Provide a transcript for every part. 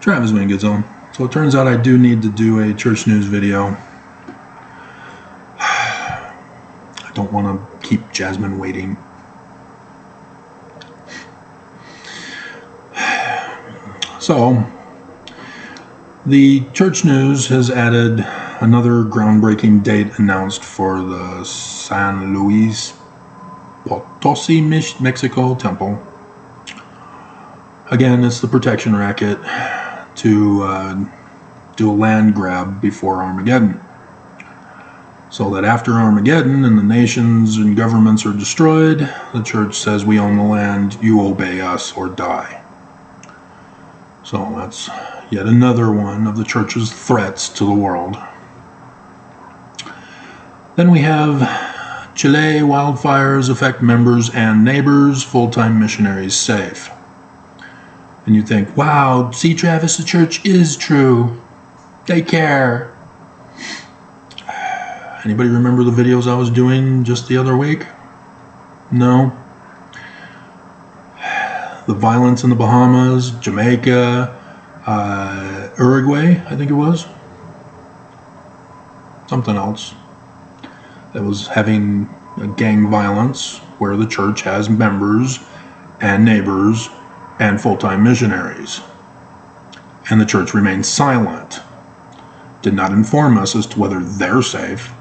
Travis when he gets home. So it turns out I do need to do a church news video. I don't want to keep Jasmine waiting. So, the church news has added another groundbreaking date announced for the San Luis Potosi, Mexico temple. Again, it's the protection racket to do a land grab before Armageddon. So that after Armageddon and the nations and governments are destroyed, the church says, we own the land, you obey us or die. So that's yet another one of the church's threats to the world. Then we have Chile wildfires affect members and neighbors, full-time missionaries safe. And you think, wow, see Travis, the church is true. They care. Anybody remember the videos I was doing just the other week? No? The violence in the Bahamas, Jamaica, Uruguay, I think it was. Something else. That was having a gang violence where the church has members and neighbors and full-time missionaries. And the church remained silent. Did not inform us as to whether they're safe.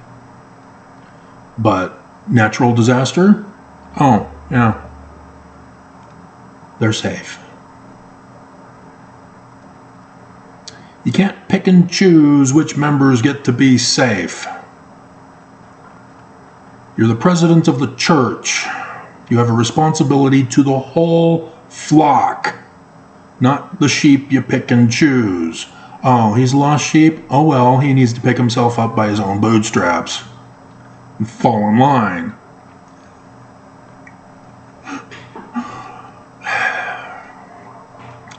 But natural disaster? Oh, yeah. They're safe. You can't pick and choose which members get to be safe. You're the president of the church. You have a responsibility to the whole flock, not the sheep you pick and choose. Oh, he's a lost sheep? Oh well, he needs to pick himself up by his own bootstraps and fall in line.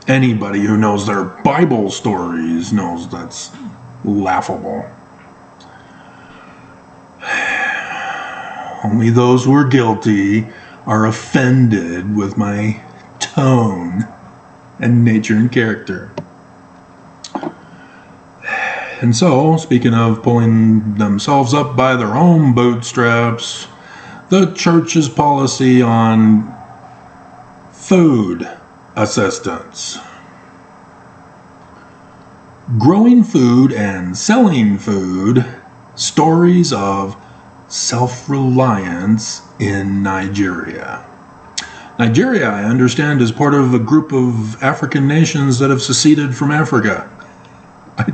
Anybody who knows their Bible stories knows that's laughable. Only those who are guilty are offended with my tone and nature and character. And so, speaking of pulling themselves up by their own bootstraps, the church's policy on food assistance. Growing food and selling food, stories of self-reliance in Nigeria. Nigeria, I understand, is part of a group of African nations that have seceded from Africa.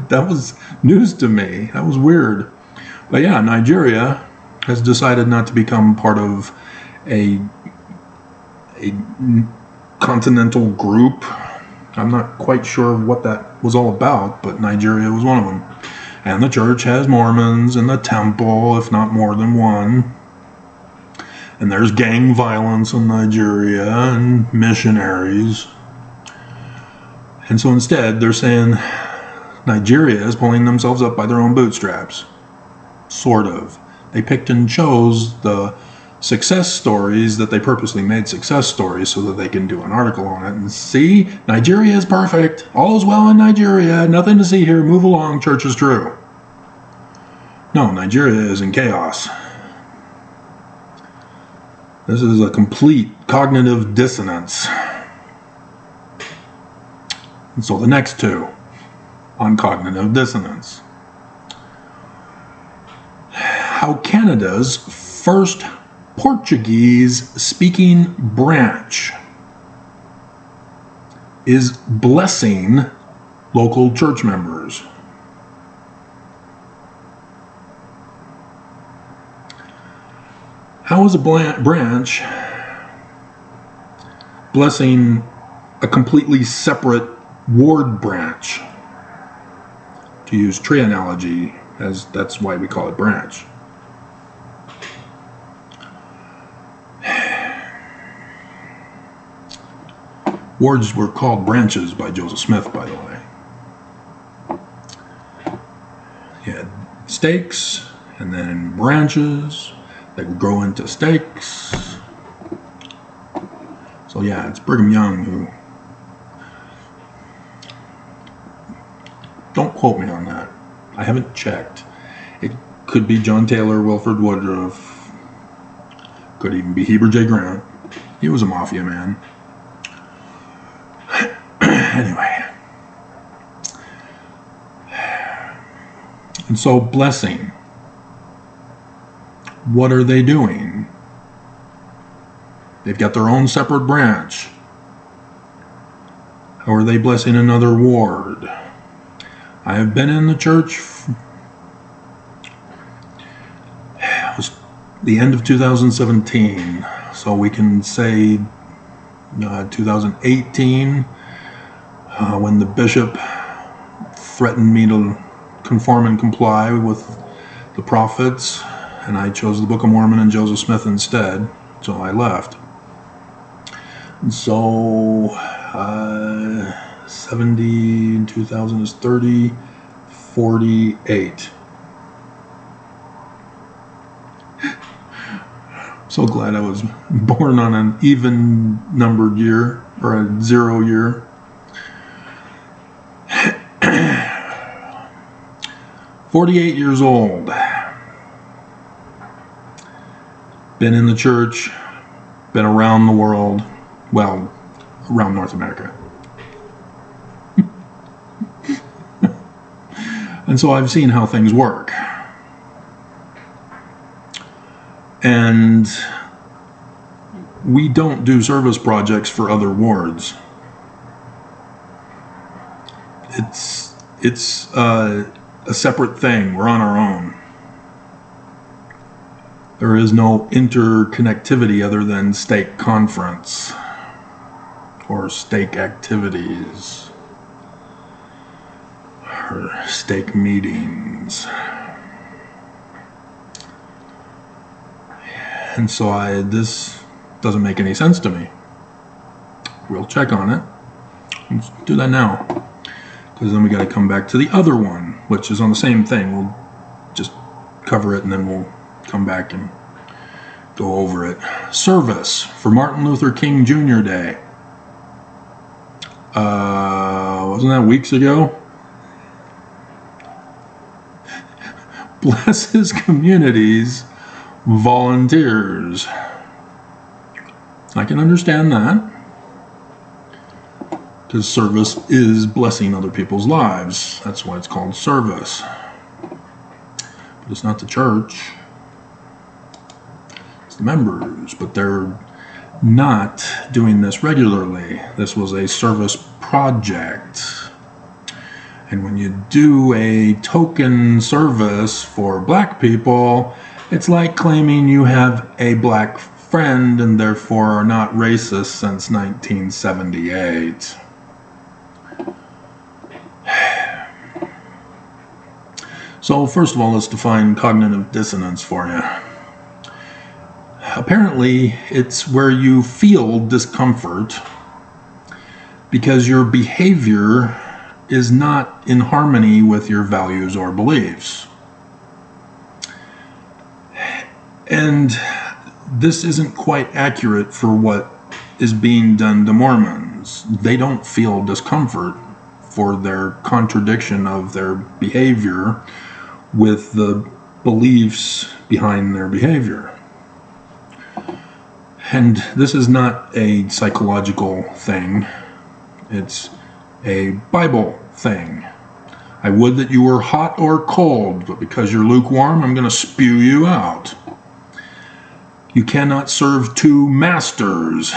That was news to me. That was weird. But yeah, Nigeria has decided not to become part of a continental group. I'm not quite sure what that was all about, but Nigeria was one of them. And the church has Mormons in the temple, if not more than one. And there's gang violence in Nigeria and missionaries. And so instead, they're saying Nigeria is pulling themselves up by their own bootstraps. Sort of. They picked and chose the success stories that they purposely made success stories so that they can do an article on it and see, Nigeria is perfect. All is well in Nigeria. Nothing to see here. Move along. Church is true. No, Nigeria is in chaos. This is a complete cognitive dissonance. And so the next two on cognitive dissonance. How Canada's first Portuguese-speaking branch is blessing local church members. How is a branch blessing a completely separate ward branch? To use tree analogy, as that's why we call it branch. Wards were called branches by Joseph Smith, by the way. You had stakes, and then branches that would grow into stakes. So yeah, it's Brigham Young who Don't quote me on that. I haven't checked. It could be John Taylor, Wilford Woodruff. Could even be Heber J. Grant. He was a mafia man. Anyway. And so, blessing. What are they doing? They've got their own separate branch. How are they blessing another ward? I have been in the church. It was the end of 2017, so we can say 2018, when the bishop threatened me to conform and comply with the prophets, and I chose the Book of Mormon and Joseph Smith instead, so I left. And so 70 in 2000 is 30, 48. So glad I was born on an even numbered year, or a 0 year. 48 years old. Been in the church, been around the world, well, around North America. And so I've seen how things work. And we don't do service projects for other wards. It's a separate thing. We're on our own. There is no interconnectivity other than stake conference or stake activities or stake meetings. And so this doesn't make any sense to me. We'll check on it. Let's do that now. Because then we got to come back to the other one, which is on the same thing. We'll just cover it and then we'll come back and go over it. Service for Martin Luther King Jr. Day. Wasn't that weeks ago? Bless his communities, volunteers. I can understand that. Because service is blessing other people's lives. That's why it's called service. But it's not the church. It's the members. But they're not doing this regularly. This was a service project. And when you do a token service for black people, it's like claiming you have a black friend and therefore are not racist since 1978. So first of all, let's define cognitive dissonance for you. Apparently, it's where you feel discomfort because your behavior is not in harmony with your values or beliefs. And this isn't quite accurate for what is being done to Mormons. They don't feel discomfort for their contradiction of their behavior with the beliefs behind their behavior. And this is not a psychological thing. It's a Bible thing. I would that you were hot or cold, but because you're lukewarm, I'm going to spew you out. You cannot serve two masters.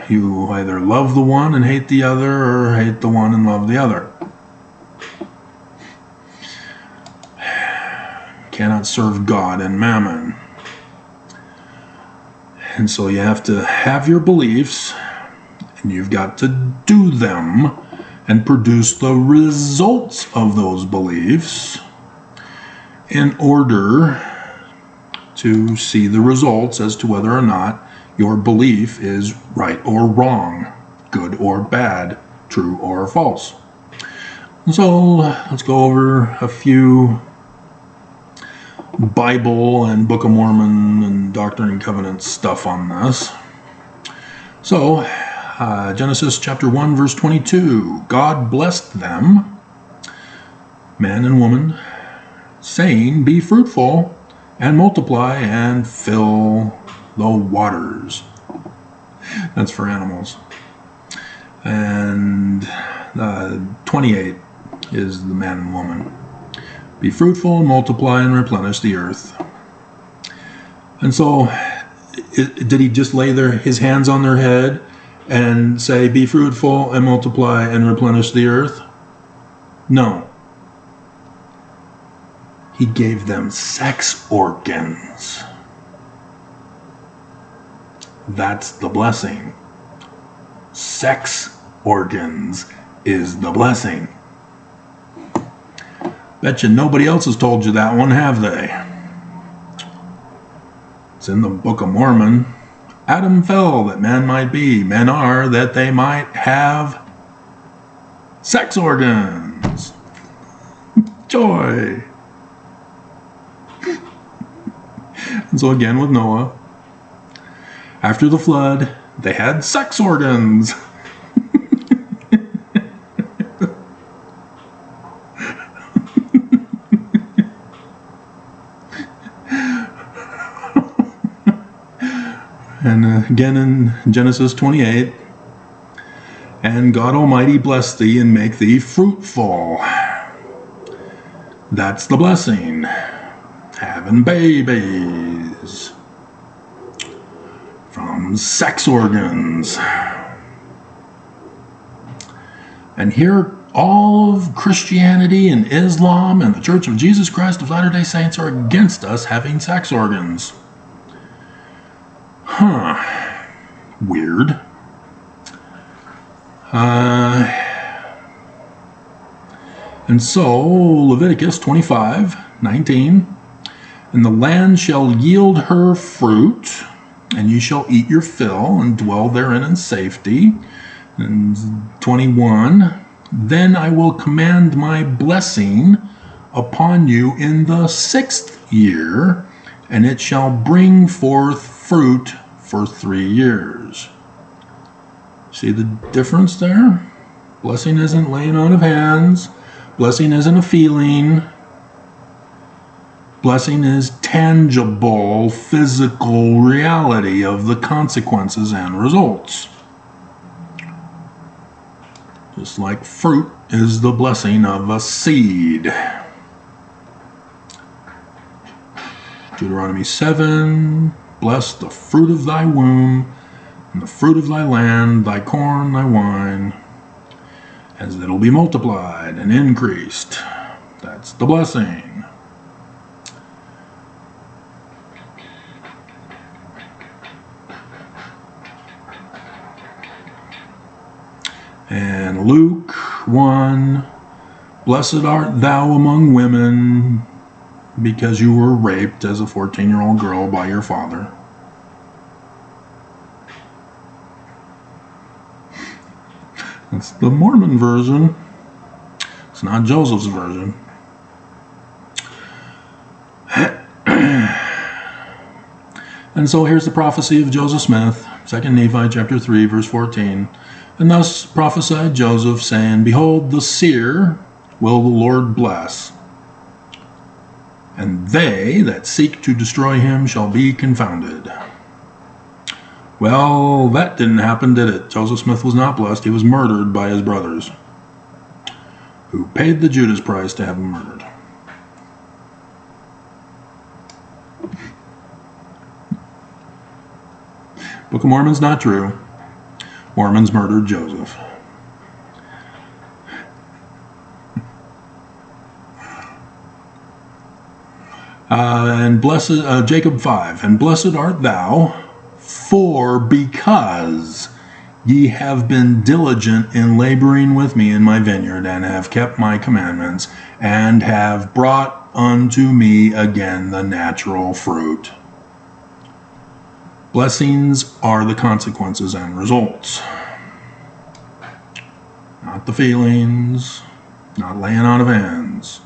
You either love the one and hate the other, or hate the one and love the other. You cannot serve God and mammon. And so you have to have your beliefs, and you've got to do them and produce the results of those beliefs in order to see the results as to whether or not your belief is right or wrong, good or bad, true or false. And so let's go over a few Bible and Book of Mormon and Doctrine and Covenants stuff on this. So, Genesis chapter 1 verse 22, God blessed them, man and woman, saying, be fruitful and multiply and fill the waters. That's for animals. And 28 is the man and woman. Be fruitful and multiply and replenish the earth. And so, did he just lay his hands on their head and say, be fruitful and multiply and replenish the earth? No. He gave them sex organs. That's the blessing. Sex organs is the blessing. Bet you nobody else has told you that one, have they? It's in the Book of Mormon. Adam fell that man might be. Men are that they might have sex organs. Joy. And so again with Noah. After the flood, they had sex organs. And again in Genesis 28, and God Almighty bless thee and make thee fruitful. That's the blessing. Having babies from sex organs. And here all of Christianity and Islam and the Church of Jesus Christ of Latter-day Saints are against us having sex organs. Weird. And so, Leviticus 25:19, and the land shall yield her fruit, and ye shall eat your fill, and dwell therein in safety. And 21, then I will command my blessing upon you in the 6th year, and it shall bring forth fruit for 3 years. See the difference there? Blessing isn't laying on of hands. Blessing isn't a feeling. Blessing is tangible, physical reality of the consequences and results. Just like fruit is the blessing of a seed. Deuteronomy 7, bless the fruit of thy womb, and the fruit of thy land, thy corn, thy wine, as it'll be multiplied and increased. That's the blessing. And Luke 1, blessed art thou among women, because you were raped as a 14-year-old girl by your father. That's the Mormon version. It's not Joseph's version. And so here's the prophecy of Joseph Smith, 2 Nephi chapter 3, verse 14. And thus prophesied Joseph, saying, behold, the seer will the Lord bless, and they that seek to destroy him shall be confounded. Well, that didn't happen, did it? Joseph Smith was not blessed. He was murdered by his brothers, who paid the Judas price to have him murdered. Book of Mormon's not true. Mormons murdered Joseph. And blessed Jacob 5, and blessed art thou, for because ye have been diligent in laboring with me in my vineyard, and have kept my commandments, and have brought unto me again the natural fruit. Blessings are the consequences and results. Not the feelings, not laying on of hands.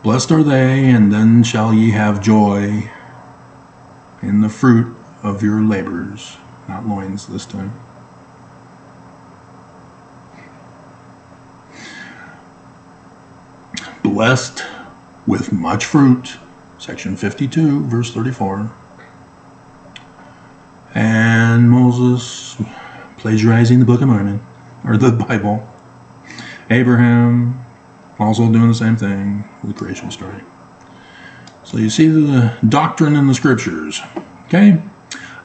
Blessed are they, and then shall ye have joy in the fruit of your labors. Not loins this time. blessed with much fruit. Section 52, verse 34. And Moses plagiarizing the Book of Mormon, or the Bible. Abraham also doing the same thing with the creation story. So you see the doctrine in the scriptures. Okay?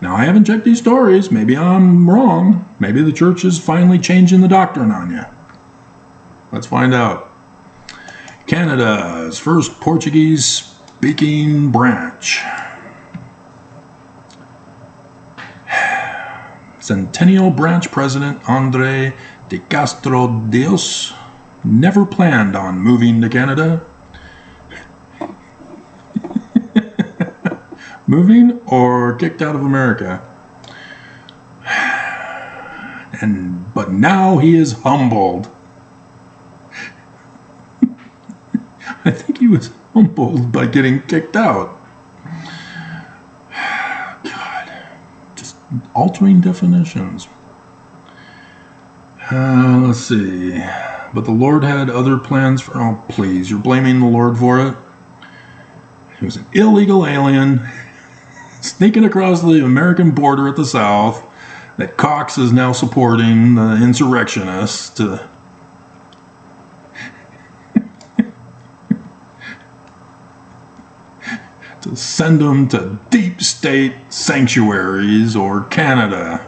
Now, I haven't checked these stories. Maybe I'm wrong. Maybe the church is finally changing the doctrine on you. Let's find out. Canada's first Portuguese-speaking branch. Centennial Branch President André de Castro Dios never planned on moving to Canada. Moving or kicked out of America. But now he is humbled. I think he was humbled by getting kicked out. God, just altering definitions. Let's see. But the Lord had other plans for... Oh, please, you're blaming the Lord for it? He was an illegal alien sneaking across the American border at the south that Cox is now supporting the insurrectionists to... to send them to deep state sanctuaries or Canada.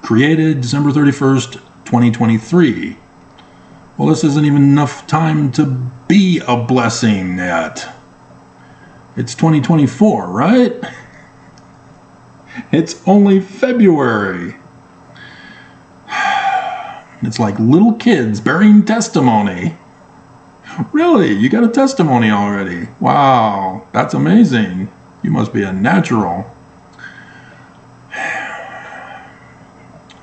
Created December 31st, 2023. Well, this isn't even enough time to be a blessing yet. It's 2024, right? It's only February. It's like little kids bearing testimony. Really? You got a testimony already? Wow, that's amazing. You must be a natural.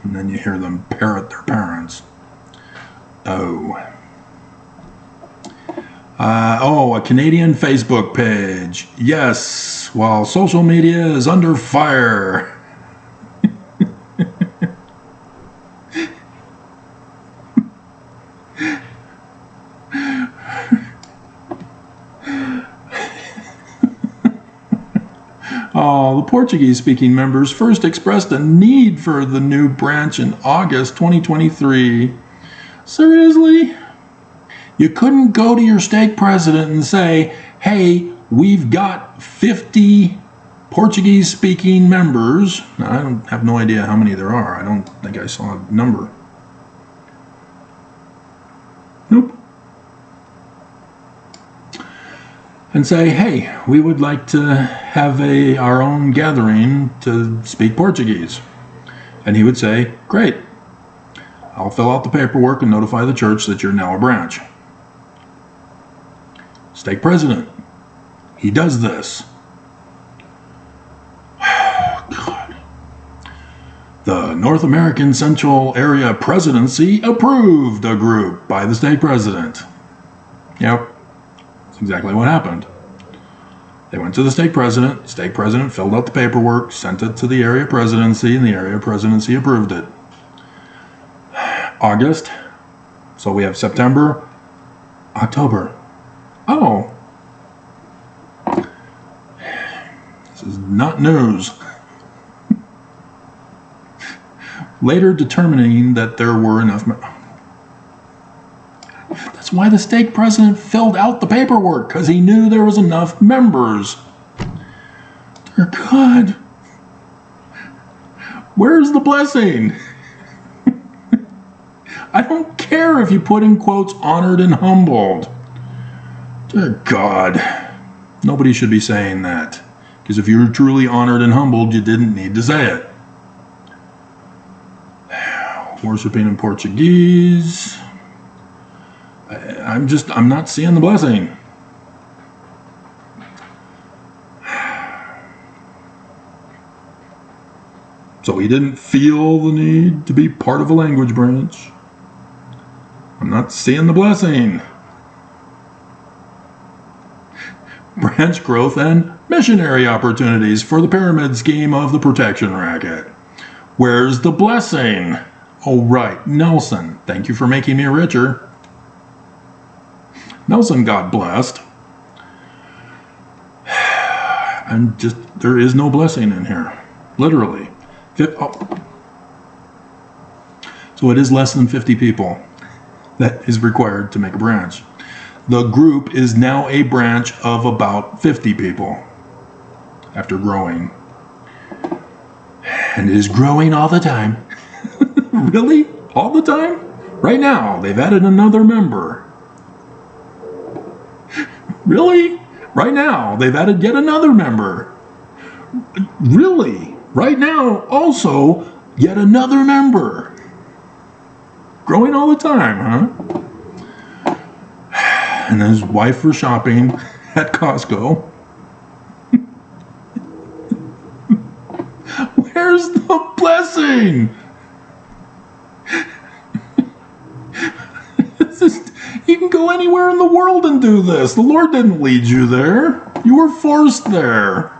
And then you hear them parrot their parents. A Canadian Facebook page. Yes, while social media is under fire. The Portuguese-speaking members first expressed a need for the new branch in August 2023. Seriously? You couldn't go to your stake president and say, hey, we've got 50 Portuguese-speaking members. Now, I don't have no idea how many there are. I don't think I saw a number. Nope. And say, hey, we would like to have our own gathering to speak Portuguese. And he would say, great. I'll fill out the paperwork and notify the church that you're now a branch. Stake president. He does this. God. The North American Central Area Presidency approved a group by the stake president. Yep. That's exactly what happened. They went to the stake president filled out the paperwork, sent it to the area presidency, and the area presidency approved it. August, so we have September, October. Oh, this is not news. Later determining that there were enough... That's why the stake president filled out the paperwork, because he knew there was enough members. Dear God. Where's the blessing? I don't care if you put in quotes, honored and humbled. Dear God. Nobody should be saying that. Because if you were truly honored and humbled, you didn't need to say it. Worshipping in Portuguese. I'm not seeing the blessing. So he didn't feel the need to be part of a language branch. I'm not seeing the blessing. Branch growth and missionary opportunities for the pyramid scheme of the protection racket. Where's the blessing? Oh, right, Nelson. Thank you for making me richer. Nelson got blessed. And just, there is no blessing in here. Literally. So it is less than 50 people that is required to make a branch. The group is now a branch of about 50 people after growing. And it is growing all the time. Really? All the time? Right now, they've added another member. Really? Right now, they've added yet another member. Really? Right now, also, yet another member. Growing all the time, huh? And his wife for shopping at Costco. Where's the blessing? You can go anywhere in the world and do this. The Lord didn't lead you there. You were forced there.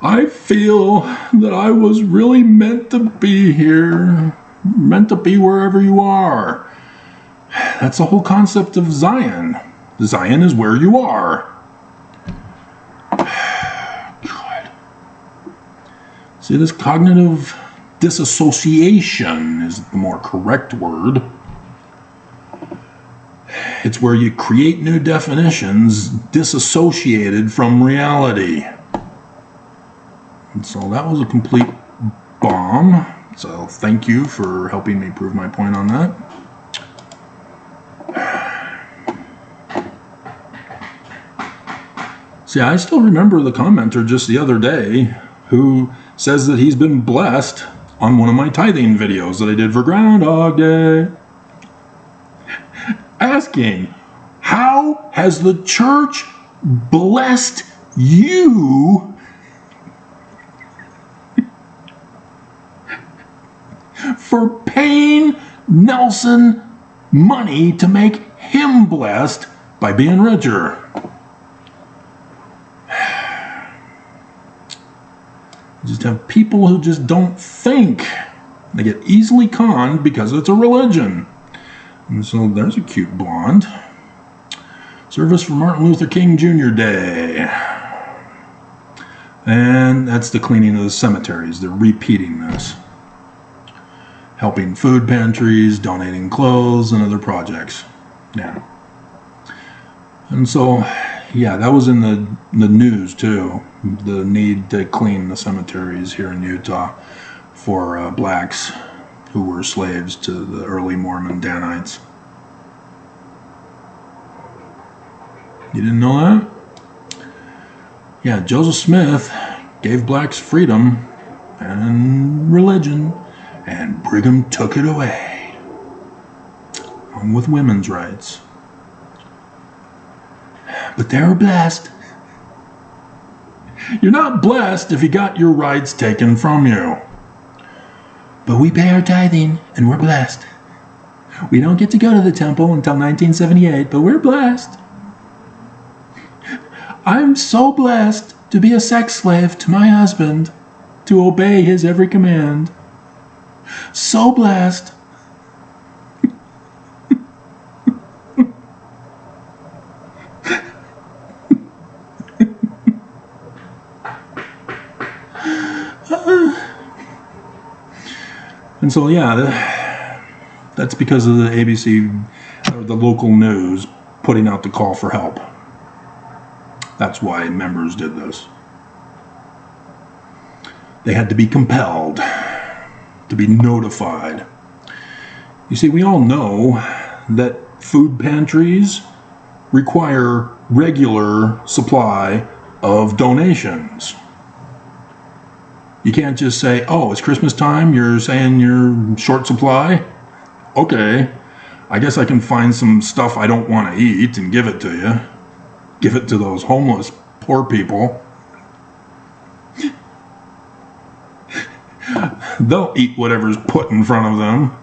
I feel that I was really meant to be here, meant to be wherever you are. That's the whole concept of Zion. Zion is where you are. God. See, this cognitive disassociation is the more correct word. It's where you create new definitions disassociated from reality. And so that was a complete bomb. So thank you for helping me prove my point on that. See, I still remember the commenter just the other day who says that he's been blessed on one of my tithing videos that I did for Groundhog Day. Asking, how has the church blessed you for paying Nelson money to make him blessed by being richer? You just have people who just don't think. They get easily conned because it's a religion. And so there's a cute blonde. Service for Martin Luther King Jr. Day. And that's the cleaning of the cemeteries. They're repeating this. Helping food pantries, donating clothes, and other projects. Yeah. And so, yeah, that was in the news too. The need to clean the cemeteries here in Utah for blacks who were slaves to the early Mormon Danites. You didn't know that? Yeah, Joseph Smith gave blacks freedom and religion, and Brigham took it away, along with women's rights. But they were blessed. You're not blessed if you got your rights taken from you. But we pay our tithing, and we're blessed. We don't get to go to the temple until 1978, but we're blessed. I'm so blessed to be a sex slave to my husband, to obey his every command. So blessed. And so, yeah, that's because of the ABC, or the local news, putting out the call for help. That's why members did this. They had to be compelled, to be notified. You see, we all know that food pantries require regular supply of donations. You can't just say, oh, it's Christmas time, you're saying you're short supply? Okay, I guess I can find some stuff I don't want to eat and give it to you. Give it to those homeless poor people. They'll eat whatever's put in front of them.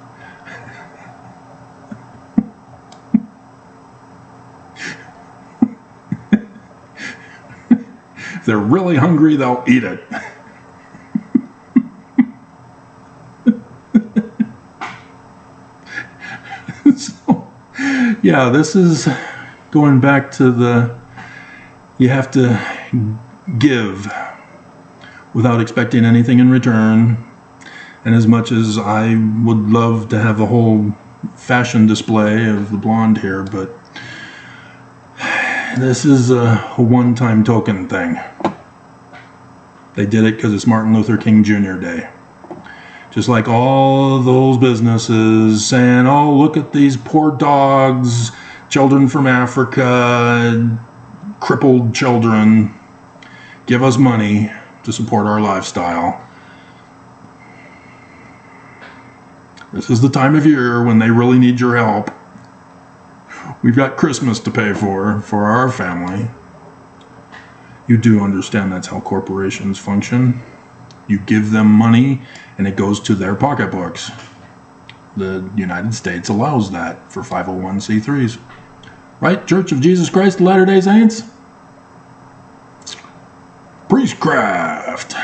If they're really hungry, they'll eat it. Yeah, this is going back to you have to give without expecting anything in return. And as much as I would love to have a whole fashion display of the blonde hair, but this is a one-time token thing. They did it because it's Martin Luther King Jr. Day. Just like all those businesses saying, oh, look at these poor dogs, children from Africa, crippled children, give us money to support our lifestyle. This is the time of year when they really need your help. We've got Christmas to pay for our family. You do understand that's how corporations function. You give them money and it goes to their pocketbooks. The United States allows that for 501c3s. Right? Church of Jesus Christ of Latter-day Saints? Priestcraft.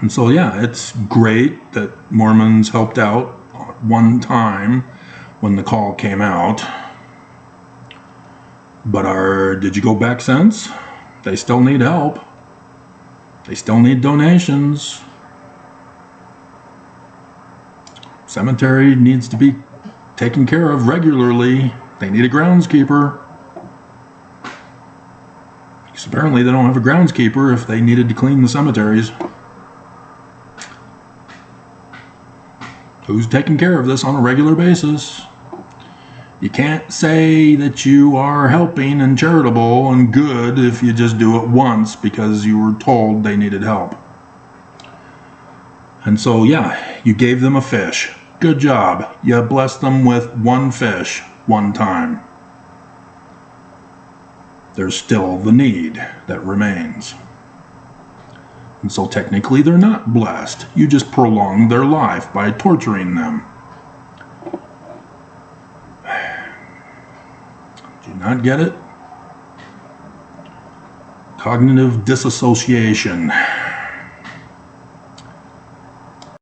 And so yeah, it's great that Mormons helped out one time when the call came out. But did you go back since? They still need help. They still need donations. Cemetery needs to be taken care of regularly. They need a groundskeeper. Because apparently they don't have a groundskeeper if they needed to clean the cemeteries. Who's taking care of this on a regular basis? You can't say that you are helping and charitable and good if you just do it once because you were told they needed help. And so, yeah, you gave them a fish. Good job. You blessed them with one fish, one time. There's still the need that remains. And so technically they're not blessed. You just prolonged their life by torturing them. Do you not get it? Cognitive disassociation.